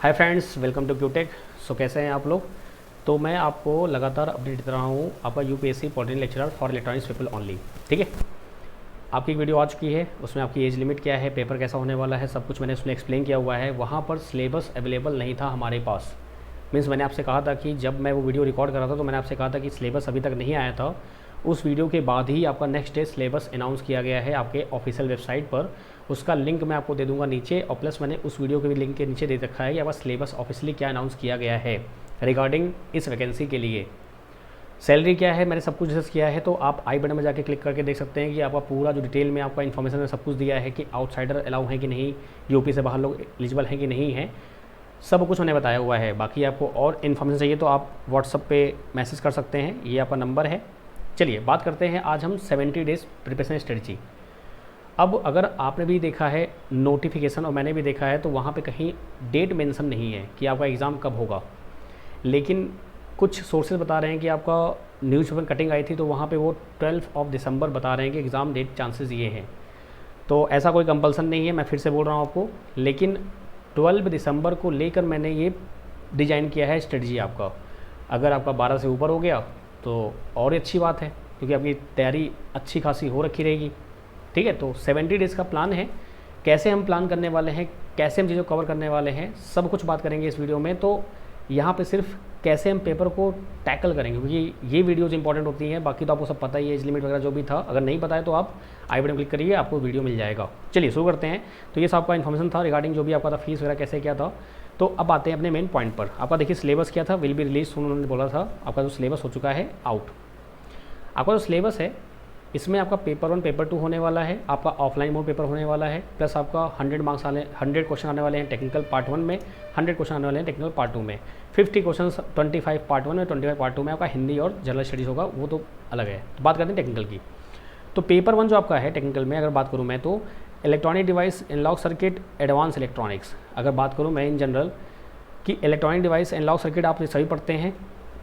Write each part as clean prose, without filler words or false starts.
Hi friends, welcome to Qtech. So कैसे हैं आप लोग। तो मैं आपको लगातार अपडेट दे रहा हूँ आपका UPSC polytechnic lecturer for electronics people only. ठीक है, आपकी एक वीडियो आ चुकी है, उसमें आपकी एज लिमिट क्या है, पेपर कैसा होने वाला है, सब कुछ मैंने उसमें एक्सप्लेन किया हुआ है। वहाँ पर सिलेबस अवेलेबल नहीं था हमारे पास। मीन्स मैंने आपसे कहा था कि जब मैं वो वीडियो रिकॉर्ड कर रहा था तो मैंने आपसे कहा था कि सिलेबस अभी तक नहीं आया था। उस वीडियो के बाद ही आपका नेक्स्ट डे सिलेबस अनाउंस किया गया है आपके ऑफिशियल वेबसाइट पर। उसका लिंक मैं आपको दे दूंगा नीचे, और प्लस मैंने उस वीडियो के भी लिंक के नीचे दे रखा है कि आपका सिलेबस ऑफिशियली क्या अनाउंस किया गया है रिगार्डिंग इस वैकेंसी के लिए। सैलरी क्या है मैंने सब कुछ डिस्कस किया है, तो आप आई बटन में जाके क्लिक करके देख सकते हैं कि आपका पूरा जो डिटेल में आपका इन्फॉर्मेशन है सब कुछ दिया है कि आउटसाइडर अलाउ हैं कि नहीं, यूपी से बाहर लोग एलिजिबल हैं कि नहीं है, सब कुछ मैंने बताया हुआ है। बाकी आपको और इन्फॉर्मेशन चाहिए तो आप व्हाट्सअप पे मैसेज कर सकते हैं, ये आपका नंबर है। चलिए बात करते हैं आज हम 70 डेज़ प्रिपरेशन स्ट्रेटजी। अब अगर आपने भी देखा है नोटिफिकेशन और मैंने भी देखा है तो वहाँ पे कहीं डेट मेंशन नहीं है कि आपका एग्ज़ाम कब होगा, लेकिन कुछ सोर्सेज बता रहे हैं कि आपका न्यूज़पेपर कटिंग आई थी तो वहाँ पे वो 12 दिसंबर बता रहे हैं कि एग्ज़ाम डेट चांसेस ये हैं। तो ऐसा कोई कंपल्सन नहीं है, मैं फिर से बोल रहा हूँ आपको, लेकिन 12 दिसंबर को लेकर मैंने ये डिज़ाइन किया है स्ट्रेटजी आपका। अगर आपका 12 से ऊपर हो गया तो और अच्छी बात है, क्योंकि आपकी तैयारी अच्छी खासी हो रखी रहेगी। ठीक है, तो 70 डेज़ का प्लान है। कैसे हम प्लान करने वाले हैं, कैसे हम चीज़ों को कवर करने वाले हैं, सब कुछ बात करेंगे इस वीडियो में। तो यहाँ पे सिर्फ कैसे हम पेपर को टैकल करेंगे, क्योंकि ये वीडियोज़ इंपॉर्टेंट होती हैं। बाकी तो आपको सब पता ही है, एज लिमिट वगैरह जो भी था, अगर नहीं पता है तो आप आई बटन क्लिक करिए, आपको वीडियो मिल जाएगा। चलिए शुरू करते हैं। तो ये सब आपका इन्फॉर्मेशन था रिगार्डिंग जो भी आपका था, फीस वगैरह कैसे क्या था। तो अब आते हैं अपने मेन पॉइंट पर। आपका देखिए सिलेबस क्या था, विल बी रिलीज सून उन्होंने बोला था। आपका जो सिलेबस हो चुका है आउट। आपका जो सिलेबस है इसमें आपका पेपर 1 पेपर 2 होने वाला है, आपका ऑफलाइन मोड पेपर होने वाला है, प्लस आपका 100 क्वेश्चन आने वाले हैं टेक्निकल पार्ट 1 में, 100 क्वेश्चन आने वाले हैं टेक्निकल पार्ट 2 में, 50 क्वेश्चन 25 पार्ट 1 में, 25 पार्ट 2 में आपका हिंदी और जनरल स्टडीज़ होगा, वो तो अलग है। तो बात करते हैं टेक्निकल की। तो पेपर 1 जो आपका है टेक्निकल में अगर बात करूँ मैं तो electronic device analogue circuit advance electronics. अगर बात करूँ मैं इन जनरल कि इलेक्ट्रॉनिक डिवाइस एनालॉग सर्किट आप सभी पढ़ते हैं,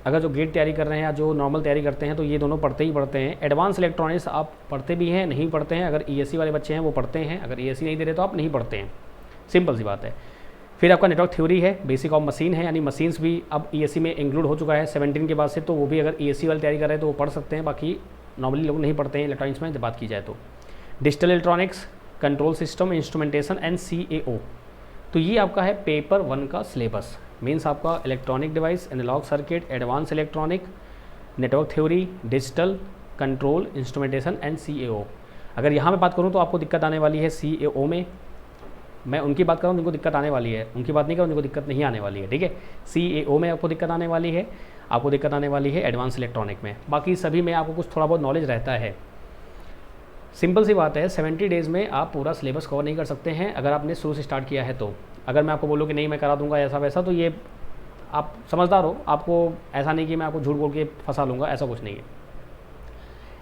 अगर जो गेट तैयारी कर रहे हैं या जो नॉर्मल तैयारी करते हैं तो ये दोनों पढ़ते ही पढ़ते हैं। एडवांस इलेक्ट्रॉनिक्स आप पढ़ते भी हैं, नहीं पढ़ते हैं। अगर ईएससी वाले बच्चे हैं वो पढ़ते हैं, अगर ईएससी नहीं दे रहे तो आप नहीं पढ़ते हैं, सिंपल सी बात है। फिर आपका नेटवर्क थ्योरी है, बेसिक ऑफ मशीन है, यानी मशीन्स भी अब ईएससी में इंक्लूड हो चुका है 17 के बाद से, तो वो भी अगर ईएससी वाली तैयारी कर रहे हैं तो वो पढ़ सकते हैं। बाकी नॉर्मली लोग नहीं पढ़ते हैं इलेक्ट्रॉनिक्स में जब बात की जाए तो। Digital electronics, control system, instrumentation and CAO। तो ये आपका है पेपर 1 का सिलेबस। मीन्स आपका electronic device analogue circuit advance electronic, network theory, digital, control, instrumentation and CAO। अगर यहाँ पे बात करूँ तो आपको दिक्कत आने वाली है CAO में। मैं उनकी बात कर रहा हूँ जिनको दिक्कत आने वाली है, उनकी बात नहीं कर रहा हूँ जिनको दिक्कत नहीं आने वाली है। ठीक है, CAO में आपको दिक्कत आने वाली है, आपको दिक्कत आने वाली है एडवांस इलेक्ट्रॉनिक में। बाकी सभी में आपको कुछ थोड़ा बहुत नॉलेज रहता है। सिंपल सी बात है, 70 डेज़ में आप पूरा सिलेबस कवर नहीं कर सकते हैं अगर आपने शुरू से स्टार्ट किया है तो। अगर मैं आपको बोलूँ कि नहीं मैं करा दूंगा ऐसा वैसा, तो ये आप समझदार हो, आपको ऐसा नहीं कि मैं आपको झूठ बोल के फंसा लूँगा, ऐसा कुछ नहीं है।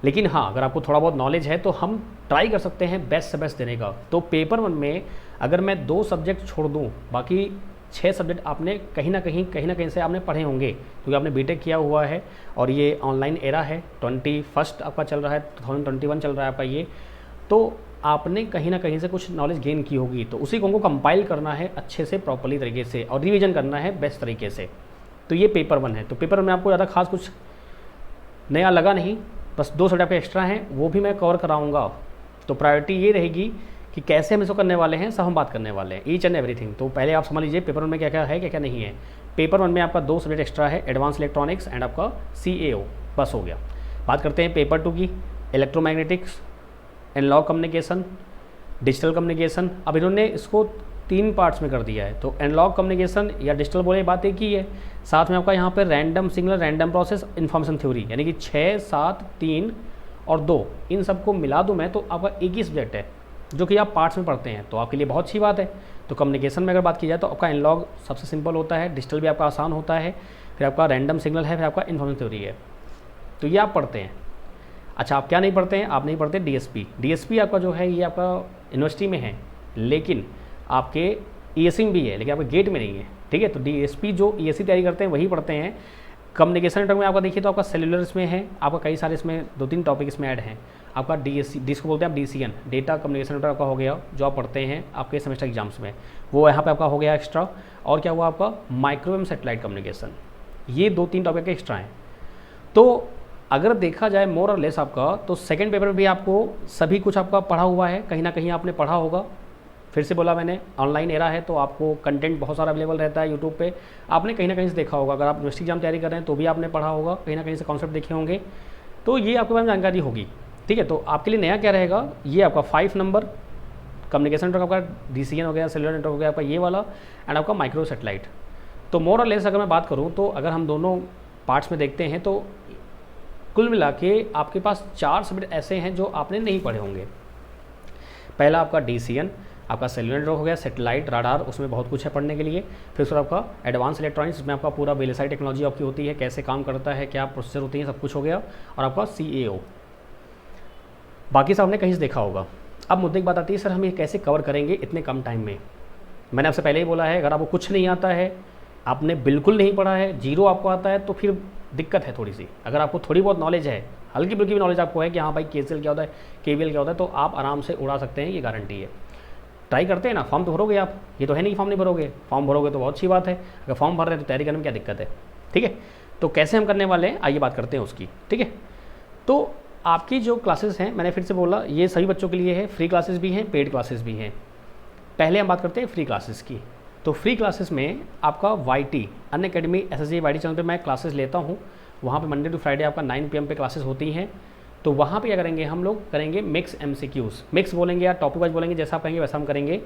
लेकिन हाँ, अगर आपको थोड़ा बहुत नॉलेज है तो हम ट्राई कर सकते हैं बेस्ट से बेस्ट देने का। तो पेपर 1 में अगर मैं 2 सब्जेक्ट छोड़ दूँ, बाकी 6 सब्जेक्ट आपने कहीं ना कहीं से आपने पढ़े होंगे, क्योंकि आपने बीटेक किया हुआ है और ये ऑनलाइन एरा है, 21 आपका चल रहा है, 2021 चल रहा है आपका ये, तो आपने कहीं ना कहीं से कुछ नॉलेज गेन की होगी। तो उसी को हमको कंपाइल करना है अच्छे से, प्रॉपर्ली तरीके से, और रिवीजन करना है बेस्ट तरीके से। तो ये पेपर 1 है। तो पेपर 1 में आपको ज़्यादा खास कुछ नया लगा नहीं, बस 2 सब्जेक्ट एक्स्ट्रा हैं, वो भी मैं कवर कराऊँगा। तो प्रायोरिटी ये रहेगी कि कैसे हम इसको करने वाले हैं, सब हम बात करने वाले हैं, ईच एंड एवरीथिंग। तो पहले आप समझ लीजिए पेपर 1 में क्या क्या है, क्या क्या नहीं है। पेपर 1 में आपका 2 सब्जेक्ट एक्स्ट्रा है, एडवांस इलेक्ट्रॉनिक्स एंड आपका CAO, बस हो गया। बात करते हैं पेपर 2 की, electromagnetics, analogue communication, digital communication. अब इन्होंने इसको 3 पार्ट्स में कर दिया है। तो एनालॉग कम्युनिकेशन या डिजिटल बोले बात एक ही है, साथ में आपका यहाँ पर random signal, random process, information theory, यानी कि 6, 7, 3 और 2, इन सबको मिला दूँ मैं तो आपका एक ही सब्जेक्ट है जो कि आप पार्ट्स में पढ़ते हैं, तो आपके लिए बहुत अच्छी बात है। तो कम्युनिकेशन में अगर बात की जाए तो आपका एनालॉग सबसे सिंपल होता है, डिजिटल भी आपका आसान होता है, फिर आपका रैंडम सिग्नल है, फिर आपका इन्फॉर्मेशन थ्योरी है। तो ये आप पढ़ते हैं। अच्छा, आप क्या नहीं पढ़ते हैं, आप नहीं पढ़ते DSP आपका जो है ये आपका यूनिवर्सिटी में है, लेकिन आपके ESC में भी है, लेकिन आपके गेट में नहीं है। ठीक है, तो DSP जो ESC तैयारी करते हैं वही पढ़ते हैं। कम्युनिकेशन नेटवर्क में आपका देखिए तो आपका सेलुलर इसमें है, आपका कई सारे इसमें 2-3 टॉपिक इसमें ऐड हैं। आपका जिसको बोलते हैं आप DCN, डेटा कम्युनिकेशन नेटवर्क आपका हो गया, जो आप पढ़ते हैं आपके सेमेस्टर एग्जाम्स में, वो यहाँ पे आपका हो गया एक्स्ट्रा। और क्या हुआ आपका माइक्रोवेव सैटेलाइट कम्युनिकेशन, ये 2-3 टॉपिक के एक्स्ट्रा हैं। तो अगर देखा जाए मोर और लेस आपका, तो सेकेंड पेपर में भी आपको सभी कुछ आपका पढ़ा हुआ है, कहीं ना कहीं आपने पढ़ा होगा। फिर से बोला मैंने, ऑनलाइन एरा है तो आपको कंटेंट बहुत सारा अवेलेबल रहता है यूट्यूब पे, आपने कहीं ना कहीं से देखा होगा। अगर आप यूनिवर्सिटी एग्जाम तैयारी कर रहे हैं तो भी आपने पढ़ा होगा, कहीं ना कहीं से कॉन्सेप्ट देखे होंगे, तो ये आपके पास जानकारी होगी। ठीक है, तो आपके लिए नया क्या रहेगा, ये आपका 5 नंबर कम्युनिकेशन नेटवर्क आपका DCN हो गया, सेलुलर नेटवर्क हो गया आपका ये वाला, एंड आपका माइक्रो सैटेलाइट। तो मोर और लेस अगर मैं बात करूँ तो अगर हम दोनों पार्ट्स में देखते हैं तो कुल मिला के आपके पास 4 सब्जेक्ट ऐसे हैं जो आपने नहीं पढ़े होंगे। पहला आपका DCN, आपका सेलुलर नेटवर्क हो गया, सैटेलाइट, राडार, उसमें बहुत कुछ है पढ़ने के लिए। फिर उसके बाद आपका एडवांस इलेक्ट्रॉनिक्स, जिसमें आपका पूरा वेलीसाइड टेक्नोलॉजी आपकी होती है, कैसे काम करता है, क्या प्रोसेसर होती है, सब कुछ हो गया। और आपका CAO, बाकी सब आपने कहीं से देखा होगा। अब मुद्दे की बात आती है, सर हम ये कैसे कवर करेंगे इतने कम टाइम में। मैंने आपसे पहले ही बोला है, अगर आपको कुछ नहीं आता है, आपने बिल्कुल नहीं पढ़ा है, जीरो आपको आता है, तो फिर दिक्कत है थोड़ी सी। अगर आपको थोड़ी बहुत नॉलेज है, हल्की फुल्की भी नॉलेज आपको है कि हाँ भाई KCL क्या होता है, KVL क्या होता है, तो आप आराम से उड़ा सकते हैं, ये गारंटी है। ट्राई करते हैं ना, फॉर्म तो भरोगे आप, ये तो है नहीं कि फॉर्म नहीं भरोगे, फॉर्म भरोगे तो बहुत अच्छी बात है। अगर फॉर्म भर रहे हैं तो तैयारी करने में क्या दिक्कत है। ठीक है, तो कैसे हम करने वाले हैं आइए बात करते हैं उसकी। ठीक है, तो आपकी जो क्लासेस हैं, मैंने फिर से बोला, ये सभी बच्चों के लिए है, फ्री क्लासेस भी हैं, पेड क्लासेस भी हैं। पहले हम बात करते हैं फ्री क्लासेस की। तो फ्री क्लासेस में आपका YT Unacademy SSG YT channel पे मैं क्लासेस लेता हूँ। वहाँ पे मंडे टू फ्राइडे आपका 9 PM पे क्लासेस होती हैं। तो वहाँ पे क्या करेंगे, हम लोग करेंगे मिक्स MCQs, मिक्स बोलेंगे या टॉपिक वाइज बोलेंगे, जैसा आप कहेंगे वैसा हम करेंगे।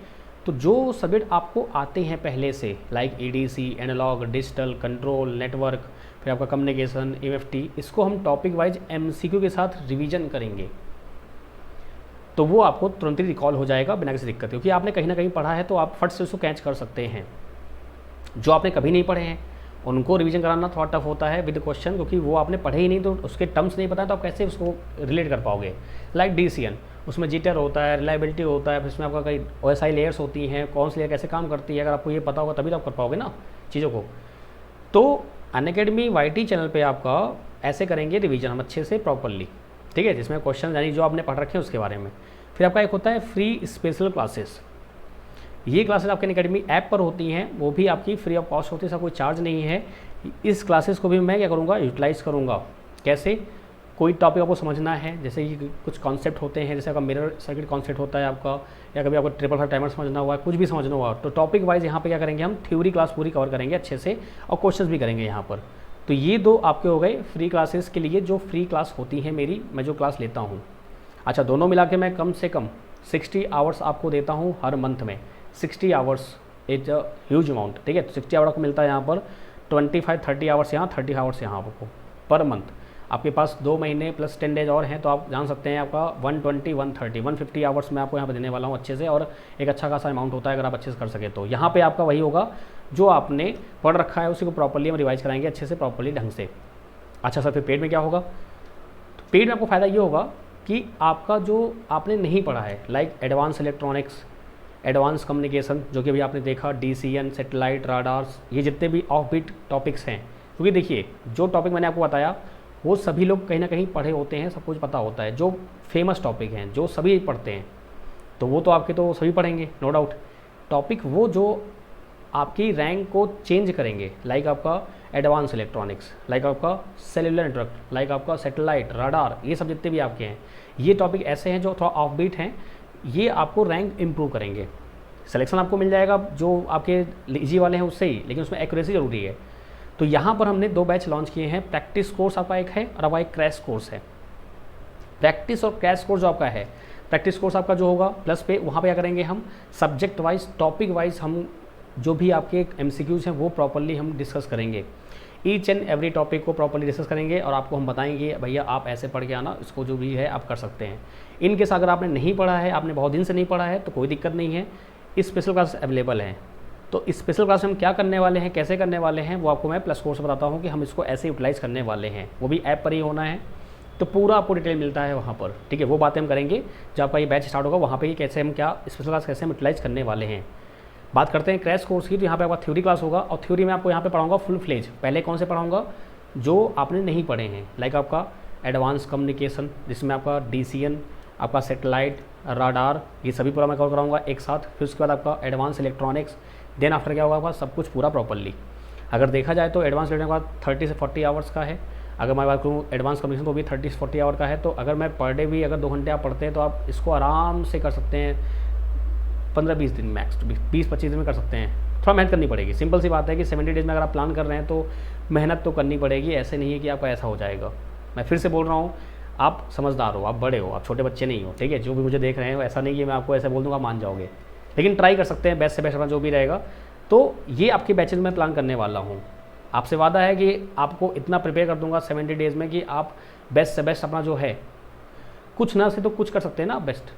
तो जो सब्जेक्ट आपको आते हैं पहले से, like ADC, analogue, digital, control, network, फिर आपका कम्युनिकेशन, MFT, इसको हम टॉपिक वाइज MCQ के साथ रिवीजन करेंगे। तो वो आपको तुरंत ही रिकॉल हो जाएगा बिना किसी दिक्कत, क्योंकि आपने कहीं ना कहीं पढ़ा है तो आप फट से उसको कैच कर सकते हैं। जो आपने कभी नहीं पढ़े हैं उनको रिवीजन कराना थोड़ा टफ होता है विद क्वेश्चन, क्योंकि वो आपने पढ़े ही नहीं, तो उसके टर्म्स नहीं पता है तो आप कैसे उसको रिलेट कर पाओगे। लाइक DCN, उसमें जिटर होता है, रिलायबिलिटी होता है, फिर इसमें आपका कई OSI लेयर्स होती हैं, कौन सी लेयर कैसे काम करती है, अगर आपको ये पता होगा तभी तो आप कर पाओगे ना चीज़ों को। तो अनअकैडमी YT चैनल पे आपका ऐसे करेंगे रिवीजन हम अच्छे से प्रॉपरली। ठीक है, जिसमें क्वेश्चन यानी जो आपने पढ़ रखे हैं उसके बारे में। फिर आपका एक होता है फ्री स्पेशल क्लासेस। ये क्लासेस आपके अनअकैडमी ऐप पर होती हैं, वो भी आपकी फ्री ऑफ कॉस्ट होती है, इसका कोई चार्ज नहीं है। इस क्लासेस को भी मैं क्या करूँगा, यूटिलाइज़ करूँगा। कैसे, कोई टॉपिक आपको समझना है, जैसे ये कुछ कॉन्सेप्ट होते हैं, जैसे आपका मिरर सर्किट कॉन्सेप्ट होता है आपका, या कभी आपको 555 टाइमर समझना हुआ, कुछ भी समझना हुआ, तो टॉपिक वाइज यहाँ पे क्या करेंगे, हम थ्योरी क्लास पूरी कवर करेंगे अच्छे से, और क्वेश्चंस भी करेंगे यहाँ पर। तो ये 2 आपके हो गए फ्री क्लासेस के लिए, जो फ्री क्लास होती है मेरी, मैं जो क्लास लेता हूँ। अच्छा, दोनों मिला के मैं कम से कम 60 आवर्स आपको देता हूँ हर मंथ में। 60 hours is a huge amount. ठीक है, तो 60 आवर आपको मिलता है यहाँ पर, 25-30 आवर्स यहाँ, 30 आवर्स यहाँ आपको पर मंथ। आपके पास 2 महीने प्लस 10 डेज और हैं, तो आप जान सकते हैं आपका 120, 130, 150 आवर्स मैं आपको यहाँ पर देने वाला हूँ अच्छे से, और एक अच्छा खासा अमाउंट होता है अगर आप अच्छे से कर सके तो। यहाँ पे आपका वही होगा जो आपने पढ़ रखा है, उसी को प्रॉपर्ली हम रिवाइज कराएंगे अच्छे से, प्रॉपर्ली ढंग से। अच्छा सर, फिर पेड में क्या होगा, तो पेड में आपको फ़ायदा ये होगा कि आपका जो आपने नहीं पढ़ा है, like advance electronics, advance communication, जो कि अभी आपने देखा, DCN, सैटेलाइट, राडार्स, ये जितने भी ऑफ बीट टॉपिक्स हैं, क्योंकि देखिए जो टॉपिक मैंने आपको बताया वो सभी लोग कहीं ना कहीं पढ़े होते हैं, सब कुछ पता होता है। जो फेमस टॉपिक हैं, जो सभी पढ़ते हैं, तो वो तो आपके तो सभी पढ़ेंगे नो डाउट। टॉपिक वो जो आपकी रैंक को चेंज करेंगे, लाइक आपका एडवांस इलेक्ट्रॉनिक्स, लाइक आपका सेलुलर नेटवर्क, लाइक आपका सैटेलाइट, राडार, ये सब जितने भी आपके हैं, ये टॉपिक ऐसे हैं जो थोड़ा ऑफ बीट हैं, ये आपको रैंक इम्प्रूव करेंगे। सिलेक्शन आपको मिल जाएगा जो आपके इजी वाले हैं उससे ही, लेकिन उसमें एक्यूरेसी ज़रूरी है। तो यहाँ पर हमने 2 बैच लॉन्च किए हैं। प्रैक्टिस कोर्स आपका एक है और आपका एक क्रैश कोर्स है। प्रैक्टिस और क्रैश कोर्स जो आपका है, प्रैक्टिस कोर्स आपका जो होगा प्लस पे, वहाँ पे क्या करेंगे हम, सब्जेक्ट वाइज, टॉपिक वाइज हम जो भी आपके MCQs हैं वो प्रॉपर्ली हम डिस्कस करेंगे। ईच एंड एवरी टॉपिक को प्रॉपर्ली डिस्कस करेंगे और आपको हम बताएंगे भैया आप ऐसे पढ़ के आना, इसको जो भी है आप कर सकते हैं। इनकेस अगर आपने नहीं पढ़ा है, आपने बहुत दिन से नहीं पढ़ा है, तो कोई दिक्कत नहीं है, स्पेशल क्लास अवेलेबल है। तो स्पेशल क्लास में हम क्या करने वाले हैं, कैसे करने वाले हैं, वो आपको मैं प्लस कोर्स बताता हूँ कि हम इसको ऐसे यूटिलाइज़ करने वाले हैं। वो भी ऐप पर ही होना है, तो पूरा आपको डिटेल मिलता है वहाँ पर। ठीक है, वो बातें हम करेंगे जब आपका ये बैच स्टार्ट होगा, वहाँ पे ही कैसे हम क्या स्पेशल क्लास कैसे हम यूटिलाइज़ करने वाले हैं। बात करते हैं क्रैश कोर्स की, तो यहाँ पे आपका थ्योरी क्लास होगा, और थ्योरी में आपको यहाँ पे पढ़ाऊंगा फुल फ्लेज। पहले कौन से पढ़ाऊंगा, जो आपने नहीं पढ़े हैं, लाइक आपका एडवांस कम्युनिकेशन जिसमें आपका DCN, आपका सेटेलाइट, राडार, ये सभी पूरा मैं कवर कराऊंगा एक साथ। फिर उसके बाद आपका एडवांस इलेक्ट्रॉनिक्स, देन आफ्टर क्या होगा आपका सब कुछ पूरा प्रॉपरली। अगर देखा जाए तो एडवांस इलेक्ट्रॉनिक्स का 30 से 40 आवर्स का है। अगर मैं बात करूँ एडवांस कम्युनिकेशन तो भी 30 से 40 आवर का है। तो अगर मैं पर डे भी अगर 2 घंटे आप पढ़ते हैं तो आप इसको आराम से कर सकते हैं 15-20 दिन मैक्स, 20-25 दिन में कर सकते हैं। थोड़ा मेहनत करनी पड़ेगी, सिंपल सी बात है कि 70 डेज़ में अगर आप प्लान कर रहे हैं तो मेहनत तो करनी पड़ेगी, ऐसे नहीं है कि आपका ऐसा हो जाएगा। मैं फिर से बोल रहा हूँ, आप समझदार हो, आप बड़े हो, आप छोटे बच्चे नहीं हो, ठीक है। जो भी मुझे देख रहे हैं ऐसा नहीं कि मैं आपको ऐसे बोल दूँगा मान जाओगे, लेकिन ट्राई कर सकते हैं बेस्ट से बेस्ट अपना जो भी रहेगा। तो ये आपके बैचेज में प्लान करने वाला हूँ। आपसे वादा है कि आपको इतना प्रिपेयर कर दूंगा 70 डेज़ में कि आप बेस्ट से बेस्ट अपना जो है, कुछ ना से तो कुछ कर सकते हैं ना बेस्ट।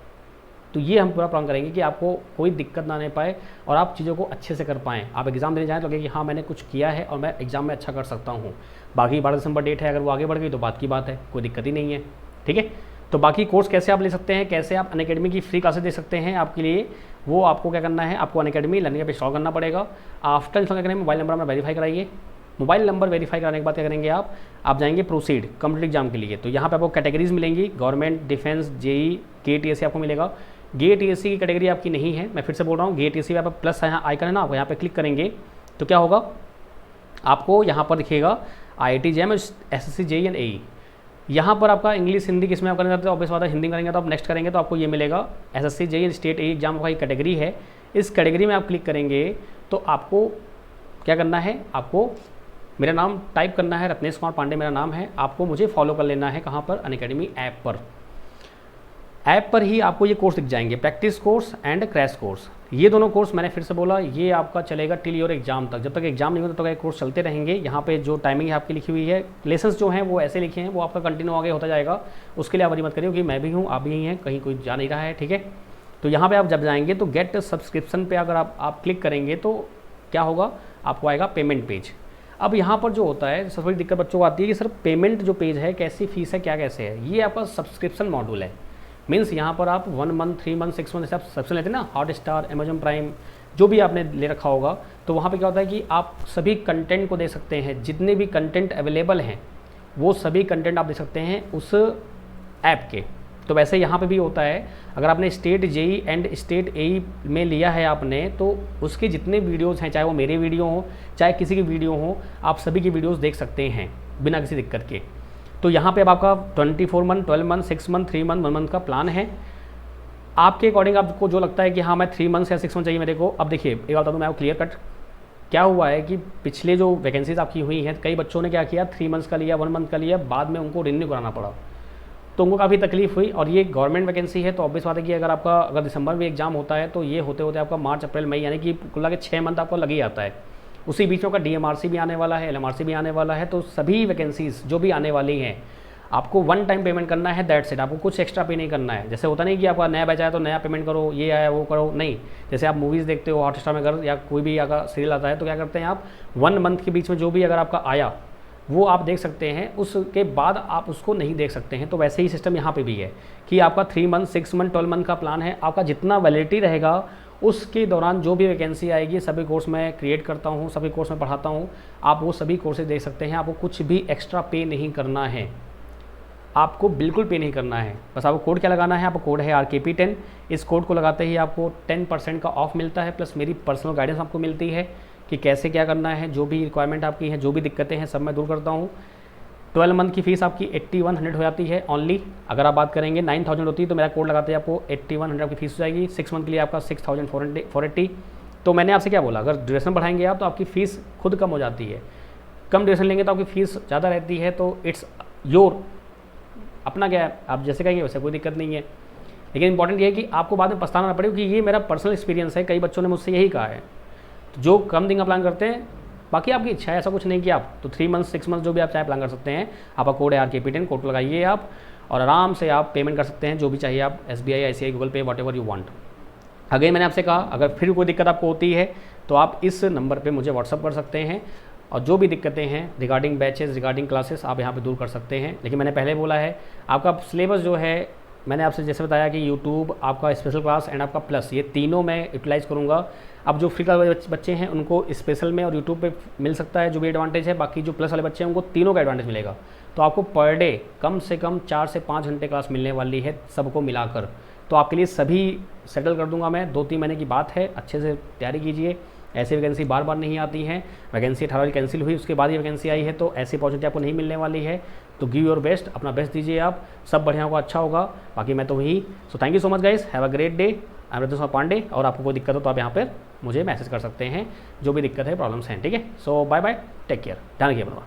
तो ये हम पूरा प्लान करेंगे कि आपको कोई दिक्कत ना आने पाए और आप चीज़ों को अच्छे से कर पाएँ। आप एग्ज़ाम देने जाएँ तो लगे कि हाँ मैंने कुछ किया है और मैं एग्ज़ाम में अच्छा कर सकता हूँ। बाकी 12 दिसंबर डेट है, अगर वो आगे बढ़ गई तो बात की बात है, कोई दिक्कत ही नहीं है, ठीक है। तो बाकी कोर्स कैसे आप ले सकते हैं, कैसे आप अनअकैडमी की फ्री क्लासेस दे सकते हैं आपके लिए, वो आपको क्या करना है, आपको अनअकैडमी लर्निंग ऐप इंस्टॉल करना पड़ेगा। आफ्टर इंस्टॉल करने में मोबाइल नंबर अपना वेरीफाई कराइए। मोबाइल नंबर वेरीफाई कराने के बाद क्या करेंगे आप जाएंगे प्रोसीड कम्पिटिटिव एग्जाम के लिए। तो यहाँ पे आपको कैटेगरीज मिलेंगी, गवर्नमेंट, डिफेंस, जेई, GATE आपको मिलेगा। GATE की कैटेगरी आपकी नहीं है, मैं फिर से बोल रहा हूँ। GATE पे आप प्लस यहाँ आइकन है ना, आप यहाँ पे क्लिक करेंगे तो क्या होगा, आपको यहाँ पर दिखेगा IIT JEM, SSC, JEE and AE। यहाँ पर आपका इंग्लिश हिंदी किसमें आप करेंगे तो ऑब्वियस बात है हिंदी करेंगे तो आप नेक्स्ट करेंगे तो आपको ये मिलेगा SSC, JEE, state AE exam का कैटेगरी है। इस कैटेगरी में आप क्लिक करेंगे तो आपको क्या करना है, आपको मेरा नाम टाइप करना है, रत्नेश कुमार पांडे मेरा नाम है। आपको मुझे फॉलो कर लेना है, कहाँ पर, अनअकैडमी ऐप पर ही आपको ये कोर्स दिख जाएंगे, practice course and crash course. ये दोनों कोर्स मैंने फिर से बोला, ये आपका चलेगा टिल योर एग्जाम तक। जब तक एग्जाम नहीं होता तब तक कोर्स चलते रहेंगे। यहाँ पे जो टाइमिंग है आपकी लिखी हुई है, लेसन्स जो हैं वो ऐसे लिखे हैं, वो आपका कंटिन्यू आगे होता जाएगा। उसके लिए आप वरी मत करिए, क्योंकि मैं भी हूँ, आप भी हैं, कहीं कोई जा नहीं रहा है, ठीक है। तो यहाँ पर आप जब जाएंगे तो गेट सब्सक्रिप्शन पर अगर आप क्लिक करेंगे तो क्या होगा, आपको आएगा पेमेंट पेज। अब यहाँ पर जो होता है सबसे बड़ी दिक्कत बच्चों को आती है कि सर पेमेंट जो पेज है कैसी फीस है, क्या कैसे है। ये आपका सब्सक्रिप्शन मॉड्यूल है, मीन्स यहाँ पर आप 1 मंथ, 3 मंथ, 6 मंथ जैसे आप सब्सक्रिप्शन लेते हैं ना, हॉटस्टार, अमेजन प्राइम, जो भी आपने ले रखा होगा, तो वहाँ पे क्या होता है कि आप सभी कंटेंट को दे सकते हैं। जितने भी कंटेंट अवेलेबल हैं वो सभी कंटेंट आप दे सकते हैं उस ऐप के। तो वैसे यहाँ पे भी होता है, अगर आपने state JEE and state AE में लिया है आपने, तो उसके जितने वीडियोज़ हैं, चाहे वो मेरे वीडियो हों चाहे किसी की वीडियो हो, आप सभी की वीडियोज़ देख सकते हैं बिना किसी दिक्कत के। तो यहाँ पे अब आपका 24 month, 12 month, 6 month, 3 month, 1 month का प्लान है। आपके अकॉर्डिंग आपको जो लगता है कि हाँ मैं 3 मंथ या 6 मंथ चाहिए मेरे को। अब देखिए एक बात बता दूँ मैं आपको क्लियर कट, क्या हुआ है कि पिछले जो वैकेंसीज आपकी हुई हैं, कई बच्चों ने क्या किया, 3 मंथ्स का लिया, 1 मंथ का लिया, बाद में उनको रिन्यू कराना पड़ा, तो उनको काफ़ी तकलीफ हुई। और ये गवर्नमेंट वैकेंसी है तो ऑब्वियस बात है कि अगर दिसंबर में एग्जाम होता है तो ये होते होते आपका मार्च, अप्रैल, मई, यानी कि कुल लगा के 6 मंथ आपको लग ही आता है। उसी बीच में का DMRC भी आने वाला है, LMRC भी आने वाला है। तो सभी वैकेंसीज जो भी आने वाली हैं आपको 1 टाइम पेमेंट करना है, दैट्स इट। आपको कुछ एक्स्ट्रा पे नहीं करना है। जैसे होता नहीं कि आपका नया बैच आया तो नया पेमेंट करो, ये आया वो करो, नहीं। जैसे आप मूवीज़ देखते हो हॉटस्टार में अगर, या कोई भी अगर सीरियल आता है तो क्या करते हैं आप 1 मंथ के बीच में जो भी अगर आपका आया वो आप देख सकते हैं, उसके बाद आप उसको नहीं देख सकते हैं। तो वैसे ही सिस्टम यहाँ पे भी है कि आपका 3 मंथ, 6 मंथ, 12 मंथ का प्लान है। आपका जितना वैलिडिटी रहेगा उसके दौरान जो भी वैकेंसी आएगी, सभी कोर्स मैं क्रिएट करता हूँ, सभी कोर्स में पढ़ाता हूँ, आप वो सभी कोर्सेज देख सकते हैं। आपको कुछ भी एक्स्ट्रा पे नहीं करना है, आपको बिल्कुल पे नहीं करना है। बस आपको कोड क्या लगाना है, आपको कोड है RKP10। इस कोड को लगाते ही आपको 10% का ऑफ मिलता है, प्लस मेरी पर्सनल गाइडेंस आपको मिलती है कि कैसे क्या करना है। जो भी रिक्वायरमेंट आपकी है, जो भी दिक्कतें हैं, सब मैं दूर करता हूँ। 12 मंथ की फ़ीस आपकी 8100 हो जाती है ओनली। अगर आप बात करेंगे 9000 होती है तो मेरा कोड लगाते हैं आपको 8100 की फ़ीस हो जाएगी। 6 मंथ के लिए आपका 6480। तो मैंने आपसे क्या बोला, अगर ड्यूरेशन बढ़ाएंगे आप तो आपकी फ़ीस खुद कम हो जाती है। कम ड्यूरेशन लेंगे तो आपकी फ़ीस ज़्यादा रहती है। तो इट्स योर अपना, क्या है आप जैसे कहेंगे वैसे, कोई दिक्कत नहीं है। लेकिन इंपॉर्टेंट ये है कि आपको बाद में पछताना ना पड़े, क्योंकि ये मेरा पर्सनल एक्सपीरियंस है। कई बच्चों ने मुझसे यही कहा है, जो कम दिन का प्लान करते हैं, बाकी आपकी इच्छा है, ऐसा कुछ नहीं कि आप तो 3 मंथ, 6 मंथ जो भी आप चाहे प्लान कर सकते हैं। आपका कोड है RKP10, कोड लगाइए आप और आराम से आप पेमेंट कर सकते हैं जो भी चाहिए आप, SBI, ICICI, गूगल पे, what ever you want. Again मैंने आपसे कहा, अगर फिर कोई दिक्कत आपको होती है तो आप इस नंबर पे मुझे व्हाट्सअप कर सकते हैं और जो भी दिक्कतें हैं रिगार्डिंग बैचेस, रिगार्डिंग क्लासेस, आप यहाँ पे दूर कर सकते हैं। लेकिन मैंने पहले बोला है, आपका सिलेबस जो है मैंने आपसे जैसे बताया कि यूट्यूब, आपका स्पेशल क्लास एंड आपका प्लस, ये तीनों मैं यूटिलाइज़ करूँगा। अब जो फ्री क्लास वाले बच्चे हैं उनको स्पेशल में और यूट्यूब पे मिल सकता है जो भी एडवांटेज है, बाकी जो प्लस वाले बच्चे हैं उनको तीनों का एडवांटेज मिलेगा। तो आपको पर डे कम से कम 4 से 5 घंटे क्लास मिलने वाली है सबको मिलाकर। तो आपके लिए सभी सेटल कर दूंगा मैं, 2-3 महीने की बात है, अच्छे से तैयारी कीजिए। ऐसी वैकेंसी बार बार नहीं आती हैं, वैकेंसी 18 वाली कैंसिल हुई उसके बाद ये वैकेंसी आई है, तो ऐसी अपॉर्चुनिटी आपको नहीं मिलने वाली है। तो गिव योर बेस्ट, अपना बेस्ट दीजिए आप, सब बढ़िया होगा, अच्छा होगा। बाकी मैं तो वही। So thank you so much guys, have a great day. I am Ratan Pandey, और आपको कोई दिक्कत हो तो आप यहाँ पर मुझे मैसेज कर सकते हैं, जो भी दिक्कत है, प्रॉब्लम्स हैं, ठीक है। सो बाय बाय, टेक केयर, ध्यान रखिए अपना।